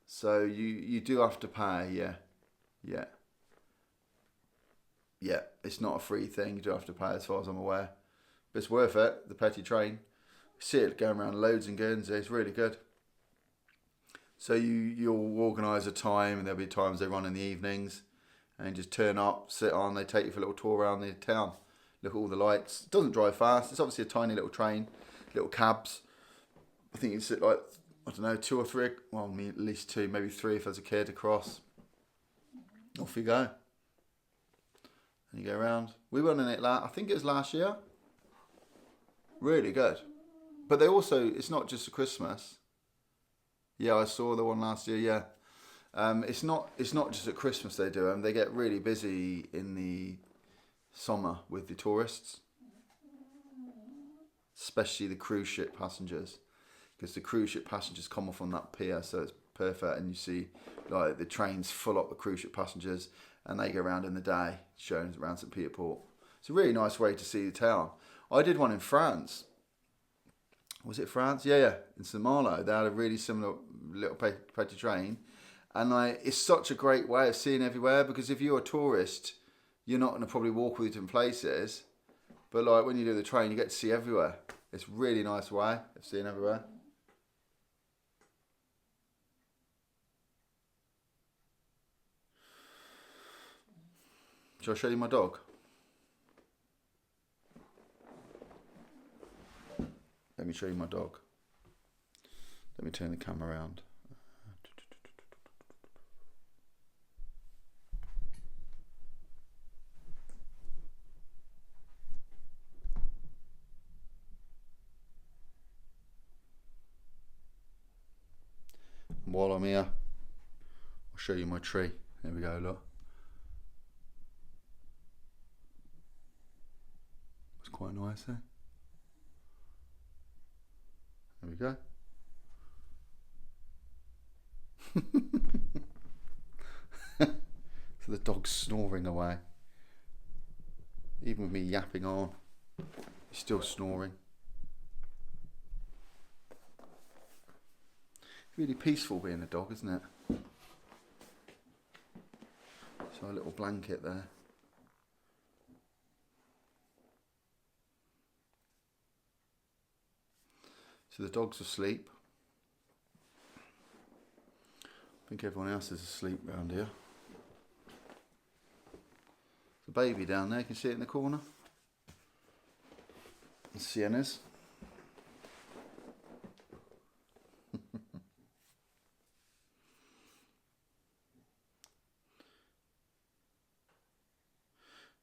So you do have to pay, yeah. Yeah. Yeah, it's not a free thing. You do have to pay as far as I'm aware. But it's worth it, the Petty train. You see it going around loads in Guernsey. It's really good. So you'll organise a time, and there'll be times they run in the evenings. And you just turn up, sit on, they take you for a little tour around the town. Look at all the lights. It doesn't drive fast. It's obviously a tiny little train, little cabs. I think you sit like, I don't know, 2 or 3, well, at least 2, maybe 3 if there's a kid across. Off you go. And you go around. We went in it, I think it was last year. Really good. But they also, it's not just a Christmas. Yeah, I saw the one last year, yeah. It's not just at Christmas they do them. They get really busy in the summer with the tourists. Especially the cruise ship passengers. Because the cruise ship passengers come off on that pier, so it's perfect. And you see like the trains full up with cruise ship passengers, and they go around in the day, showing around St. Peter Port. It's a really nice way to see the town. I did one in France. Was it France? Yeah. In St. Malo. They had a really similar little Petty train. And it's such a great way of seeing everywhere, because if you're a tourist, you're not going to probably walk all these different places. But like when you do the train, you get to see everywhere. It's a really nice way of seeing everywhere. Shall I show you my dog? Let me show you my dog. Let me turn the camera around. while I'm here, I'll show you my tree. There we go, look. It's quite nice, eh? There we go. So the dog's snoring away. Even with me yapping on, he's still snoring. Really peaceful being a dog, isn't it? So a little blanket there. So the dog's asleep. I think everyone else is asleep around here. The baby down there, you can see it in the corner. And Sienna's.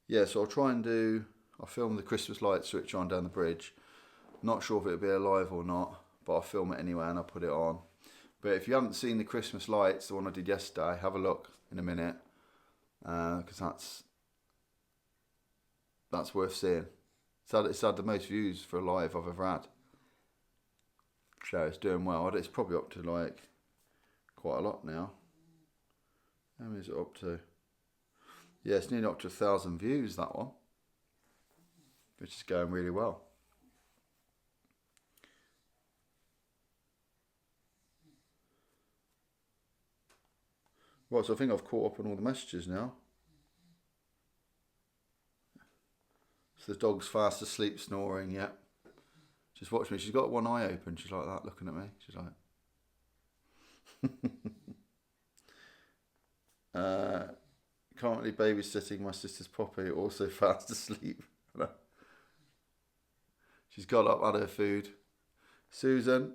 Yeah, so I'll film the Christmas light switch on down the bridge. Not sure if it'll be alive or not, but I'll film it anyway and I'll put it on. But if you haven't seen the Christmas lights, the one I did yesterday, have a look in a minute, because that's worth seeing. It's had the most views for a live I've ever had. So it's doing well. It's probably up to like quite a lot now. How many is it up to? Yeah, it's nearly up to 1,000 views, that one, which is going really well. Right, so I think I've caught up on all the messages now. So the dog's fast asleep, snoring, yeah. Just watch me. She's got one eye open. She's like that, looking at me. She's like... currently babysitting my sister's Poppy, also fast asleep. She's got up, had her food. Susan,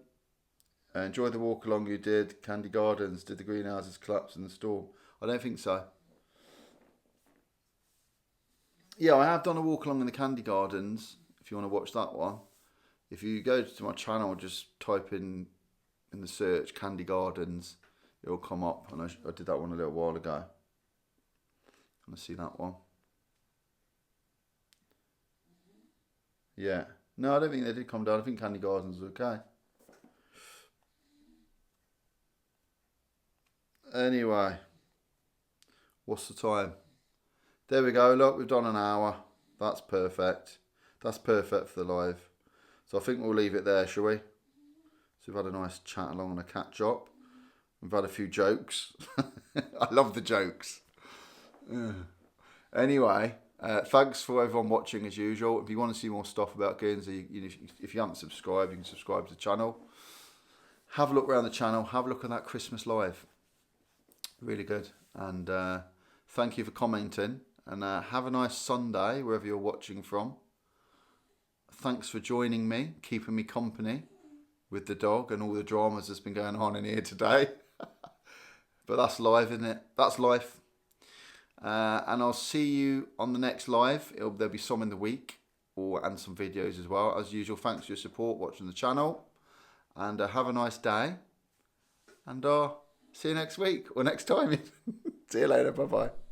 enjoy the walk along you did. Candy Gardens, did the greenhouses collapse in the storm? I don't think so. Yeah, I have done a walk along in the Candy Gardens, if you want to watch that one. If you go to my channel, just type in the search Candy Gardens, it'll come up. And I did that one a little while ago. I see that one. Yeah. No, I don't think they did come down. I think Candy Gardens was okay. Anyway. What's the time? There we go. Look, we've done an hour. That's perfect. That's perfect for the live. So I think we'll leave it there, shall we? So we've had a nice chat along and a catch up. We've had a few jokes. I love the jokes. Anyway, thanks for everyone watching as usual. If you want to see more stuff about Guernsey, if you haven't subscribed, you can subscribe to the channel. Have a look around the channel. Have a look at that Christmas live. Really good. And thank you for commenting. And have a nice Sunday, wherever you're watching from. Thanks for joining me, keeping me company with the dog and all the dramas that's been going on in here today. But that's live, isn't it? That's life. And I'll see you on the next live. There'll be some in the week and some videos as well. As usual, thanks for your support watching the channel. And have a nice day. And see you next week or next time. See you later. Bye-bye.